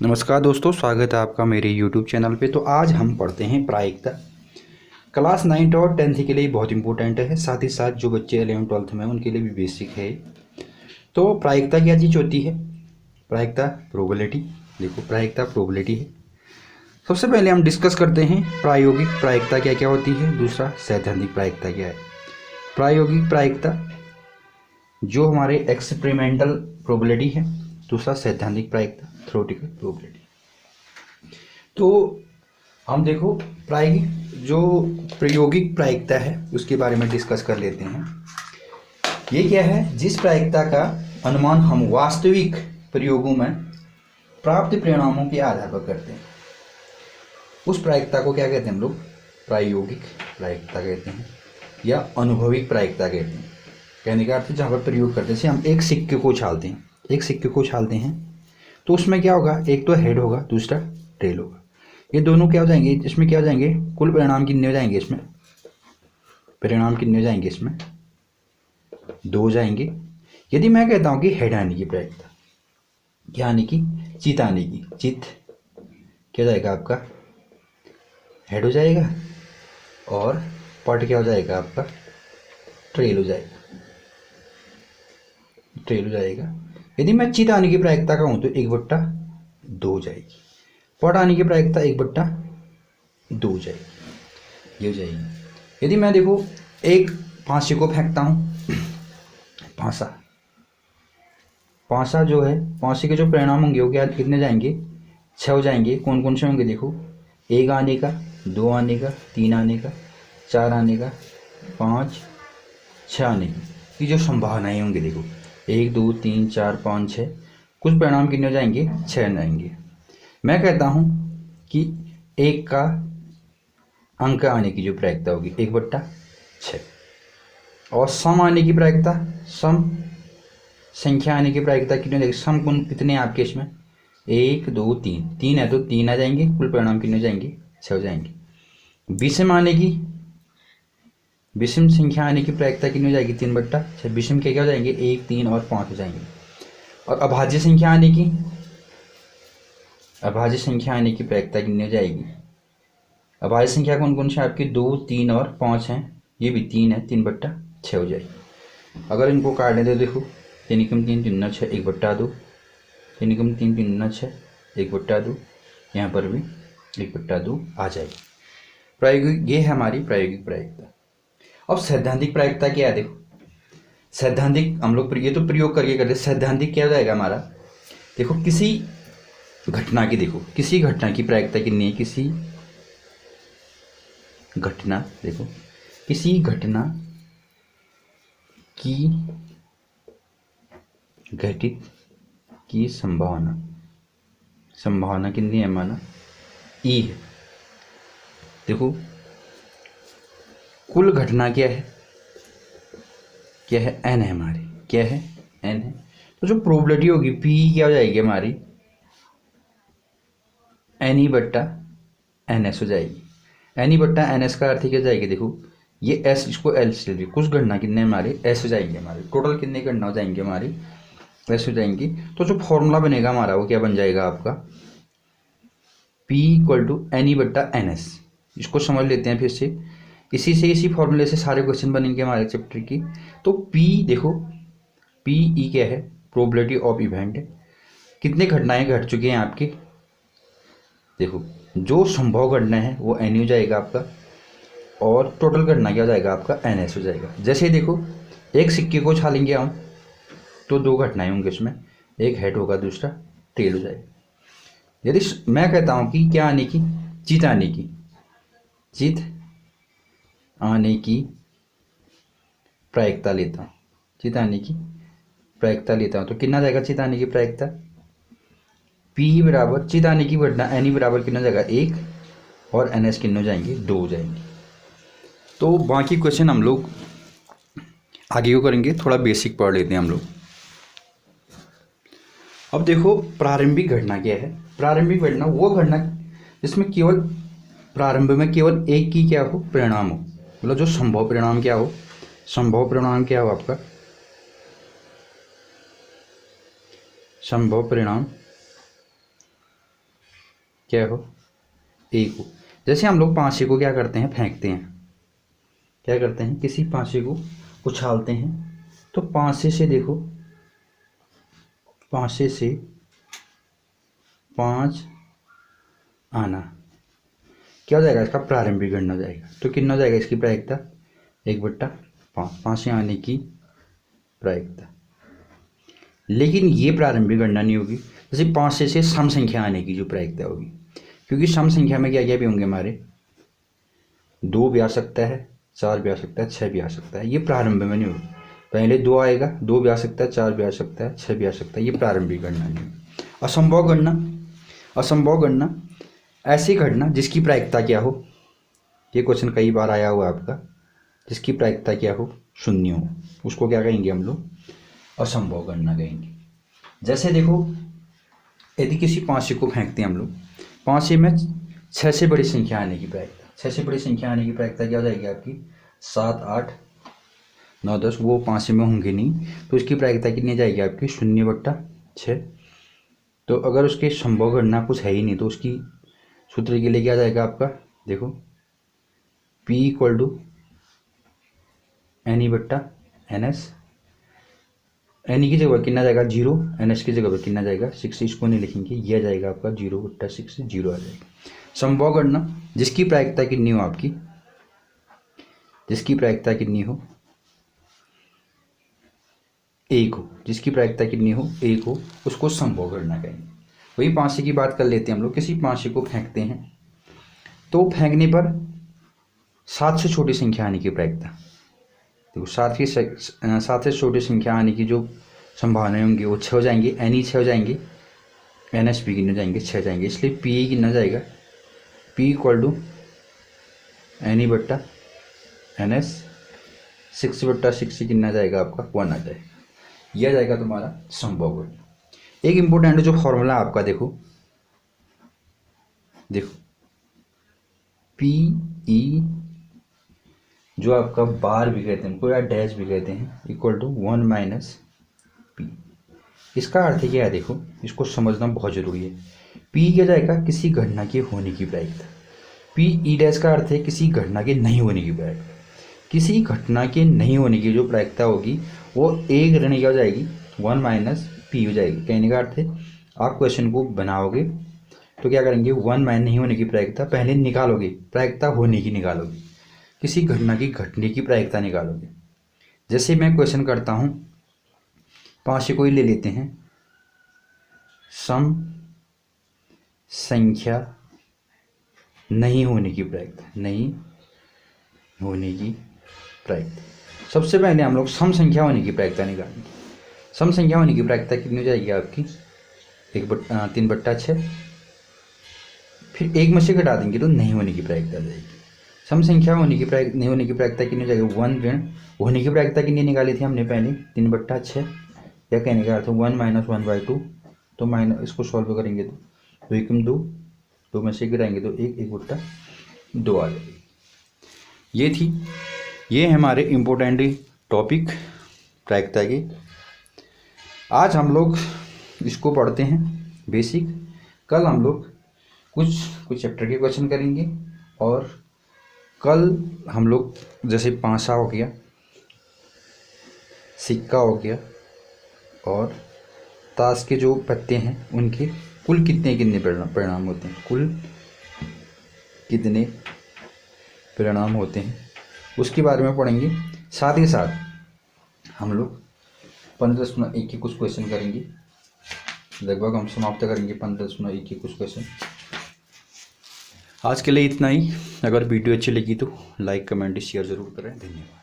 नमस्कार दोस्तों, स्वागत है आपका मेरे YouTube चैनल पे। तो आज हम पढ़ते हैं प्रायिकता। क्लास 9 और 10th के लिए बहुत इंपॉर्टेंट है, साथ ही साथ जो बच्चे 11 12th में उनके लिए भी बेसिक है। तो प्रायिकता क्या चीज़ होती है? प्रायिकता प्रोबेबिलिटी। देखो, प्रायिकता प्रोबेबिलिटी है। सबसे पहले हम डिस्कस करते हैं प्रायोगिक प्रायिकता क्या क्या होती है, दूसरा सैद्धांतिक प्रायिकता क्या है। प्रायोगिक प्रायिकता जो हमारे एक्सपेरिमेंटल प्रोबेबिलिटी है, दूसरा सैद्धांतिक प्रायिकता थ्योरेटिकल प्रोबेबिलिटी। तो हम देखो प्रायोगिक प्रायिकता है उसके बारे में डिस्कस कर लेते हैं। ये क्या है? जिस प्रायिकता का अनुमान हम वास्तविक प्रयोगों में प्राप्त परिणामों के आधार पर करते हैं, उस प्रायिकता को क्या कहते हैं हम लोग? प्रायोगिक प्रायिकता कहते हैं या अनुभविक प्रायिकता कहते हैं। कहने का अर्थ जहाँ पर प्रयोग करते हैं, हम एक सिक्के को उछालते हैं तो उसमें क्या होगा? एक तो हेड होगा, दूसरा टेल होगा। ये दोनों क्या हो जाएंगे? इसमें क्या हो जाएंगे? कुल परिणाम कितने हो जाएंगे? इसमें 2 हो जाएंगे। यदि मैं कहता हूं कि हेड आने की प्रायिकता, क्या आने की? चित आने की। चित क्या हो जाएगा आपका? हेड हो जाएगा। और पट क्या हो जाएगा आपका? ट्रेल हो जाएगा। यदि मैं चित आने की प्रायिकता कहूं तो 1/2 हो जाएगी। पट आने की प्रायिकता 1/2 हो जाएगी, ये हो जाएगी। यदि मैं देखो एक फांसी को फेंकता हूँ, फांसा जो है, फांसी के जो परिणाम होंगे वो क्या कितने जाएंगे? 6 हो जाएंगे। कौन कौन से होंगे? देखो, 1 आने का, 2 आने का, 3 आने का, 4 आने का, 5 6 आने की जो संभावनाएं होंगी। देखो 1 2 3 4 5 6, कुछ परिणाम कितने हो जाएंगे? 6 आएंगे। मैं कहता हूं कि 1 का अंक आने की जो प्रायिकता होगी 1/6, और सम आने की प्रायिकता, सम संख्या आने की प्रायिकता कितने हो जाएगी? सम गुण कितने आपके इसमें? 1 2 3, 3 है तो 3 आ जाएंगे। कुल परिणाम कितने हो जाएंगे? 6 हो जाएंगे। विषम संख्या आने की प्रायिकता कितनी हो जाएगी? 3/6। विषम क्या क्या हो जाएंगे? 1 3 और 5 हो जाएंगे। और अभाज्य संख्या आने की प्रायिकता कितनी हो जाएगी? अभाज्य संख्या कौन कौन से आपके? 2 3 और 5 हैं। ये भी 3 है, 3/6 हो जाएगी। अगर इनको काटने दो, देखो 3 3 3 6 1/2, 3 3 3 6 1/2, यहाँ पर भी 1/2 आ जाएगी। प्रायोगिक, ये है हमारी प्रायोगिक प्रायिकता। अब सैद्धांतिक प्रायिकता क्या है? देखो, सैद्धांतिक हम लोग ये तो प्रयोग करके करते। सैद्धांतिक क्या हो जाएगा हमारा? देखो, किसी घटना की प्रायिकता कितनी है? किसी घटना की घटित की संभावना कितनी है? माना ई है। देखो, कुल घटना क्या है? एन है हमारी। क्या है? एन है। तो जो प्रोबेबिलिटी होगी पी क्या हो जाएगी हमारी? NE/NS हो जाएगी। NE/NS का अर्थ क्या हो जाएगी? देखो, ये S, इसको L से लीजिए। कुछ गणना कितने हमारे? S हो जाएंगे हमारे। टोटल कितने गणना हो जाएंगे हमारी? S हो जाएंगी। तो जो फॉर्मूला बनेगा हमारा वो क्या बन जाएगा आपका? P = NE/NS। इसको समझ लेते हैं फिर से। इसी फॉर्मूले से सारे क्वेश्चन बनेंगे हमारे चैप्टर की। तो P देखो, PE क्या है? Probability of event. कितने घटनाएं घट चुकी हैं आपकी? देखो, जो संभव घटना है वो NE हो जाएगा आपका, और टोटल घटना क्या हो जाएगा आपका? NS हो जाएगा। जैसे देखो, एक सिक्के को उछालेंगे हम तो 2 घटनाएं होंगी उसमें, एक हेड होगा, दूसरा टेल हो जाएगा। यदि मैं कहता हूं कि क्या आने की? चित आने की प्रायिकता लेता हूं, तो कितना जाएगा चित आने की प्रायिकता? P बराबर चित आने की घटना NE बराबर कितना जाएगा? 1, और NS कितने हो जाएंगे? 2 हो जाएंगे। तो बाकी क्वेश्चन हम लोग आगे को करेंगे, थोड़ा बेसिक पढ़ लेते हैं हम लोग। अब देखो, प्रारंभिक घटना क्या है? प्रारंभिक घटना वो घटना जिसमें केवल प्रारंभ में केवल एक की क्या हो? परिणाम हो। मतलब जो संभव परिणाम क्या हो? आपका संभव परिणाम क्या हो, ए को। जैसे हम लोग पाँचे को क्या करते हैं, फेंकते हैं, क्या करते हैं, किसी पाँचे को उछालते हैं, तो पाँचे से देखो, पाँचे से 5 आना, क्या हो जाएगा, इसका प्रारंभिक गणना हो जाएगा। तो कितना हो जाएगा इसकी प्रायिकता, 1/5, पाँचे आने की प्रायिकता। लेकिन ये प्रारंभिक गणना नहीं होगी, जैसे 5 से सम संख्या आने की जो प्रायिकता होगी, क्योंकि सम संख्या में क्या क्या भी होंगे हमारे, 2 भी आ सकता है, 4 भी आ सकता है, 6 भी आ सकता है। ये प्रारंभ में नहीं होगी, पहले 2 आएगा, 2 भी आ सकता है, 4 भी आ सकता है, 6 भी आ सकता है। ये प्रारंभिक गणना नहीं होगी। असंभव गणना, असंभव गणना ऐसी गणना जिसकी प्रायिकता क्या हो, ये क्वेश्चन कई बार आया हुआ आपका, जिसकी प्रायिकता क्या हो, 0 हो, उसको क्या कहेंगे हम लोग, असंभव गणना कहेंगे। जैसे देखो, यदि किसी पाँचे को फेंकते हैं हम लोग, पाँचे में 6 से बड़ी संख्या आने की प्रायिकता, 6 से बड़ी संख्या आने की प्रायिकता क्या हो जाएगी आपकी, 7, 8, 9, 10, वो पाँचे में होंगे नहीं, तो इसकी प्रायिकता कितनी जाएगी आपकी, 0/6। तो अगर उसके संभव गणना कुछ है ही नहीं, तो उसकी सूत्र के लिए क्या जाएगा आपका, देखो, P = NE/NS, एन की जगह कितना जाएगा 0, NS की जगह पर कितना जाएगा 6, इसको नहीं लिखेंगे, यह जाएगा आपका 0/6, 0 आ जाएगा। संभव गणना जिसकी प्रायिकता कितनी हो आपकी, जिसकी प्रायिकता कितनी हो, 1 हो, जिसकी प्रायिकता कितनी हो, 1 हो, उसको संभव गणना कहेंगे। वही पाँचे की बात कर लेते हैं हम लोग, किसी पाँचे को फेंकते हैं, तो फेंकने पर 7 से छोटी संख्या आने की प्रायिकता, देखो 7 से छोटी संख्या आने की जो संभावनाएं होंगी वो 6 हो जाएंगी, NE 6 हो जाएंगे, NS भी कितने जाएंगे, 6 जाएंगे, इसलिए PE कितना जाएगा, P = NE/NS, 6/6 कितना जाएगा आपका, 1 आ जाएगा। यह जाएगा तुम्हारा संभव गणना। एक इम्पोर्टेंट जो फॉर्मूला आपका देखो, PE जो आपका बार भी कहते हैं या डैश भी कहते हैं, =1 - P। इसका अर्थ क्या है, देखो इसको समझना बहुत जरूरी है। P क्या जाएगा, किसी घटना के होने की प्रायिकता। PE' का अर्थ है किसी घटना के नहीं होने की प्रायिकता। किसी घटना के नहीं होने की जो प्रायिकता होगी वो एक ऋण क्या हो जाएगी, 1 - P हो जाएगी। कहने का अर्थ है आप क्वेश्चन को बनाओगे तो क्या करेंगे, 1 नहीं होने की प्रायिकता पहले निकालोगे, प्रायिकता होने की निकालोगे, किसी घटना की घटने की प्रायिकता निकालोगे। जैसे मैं क्वेश्चन करता हूँ, पाँचे को ही ले लेते हैं, सम संख्या नहीं होने की प्रायिकता, नहीं होने की प्रायिकता। सबसे पहले हम लोग सम संख्या होने की प्रायिकता निकालेंगे। सम संख्या होने की प्रायिकता कितनी हो जाएगी आपकी, 3/6, फिर 1 में से घटा देंगे तो नहीं होने की प्रायिकता आ जाएगी। सम संख्या होने की नहीं होने की प्रायिकता कितनी हो जाएगी, 1 ऋण होने की प्रायिकता कितनी निकाली थी हमने पहले, 3/6, या कहने का अर्थ 1 - 1/2, तो माइनस इसको सॉल्व करेंगे तो 2 × 2, 2 में से गिराएंगे तो 1, 1/2 आ जाएगी। ये हमारे इम्पोर्टेंट टॉपिक प्रायिकता के। आज हम लोग इसको पढ़ते हैं बेसिक, कल हम लोग कुछ चैप्टर के क्वेश्चन करेंगे, और कल हम लोग जैसे पांसा हो गया, सिक्का हो गया, और ताश के जो पत्ते हैं उनके कुल कितने परिणाम होते हैं, कुल कितने परिणाम होते हैं, उसके बारे में पढ़ेंगे। साथ ही साथ हम लोग 15.1 के कुछ क्वेश्चन करेंगे, लगभग हम समाप्त करेंगे 15.1 के कुछ क्वेश्चन। आज के लिए इतना ही। अगर वीडियो अच्छी लगी तो लाइक, कमेंट, शेयर ज़रूर करें। धन्यवाद।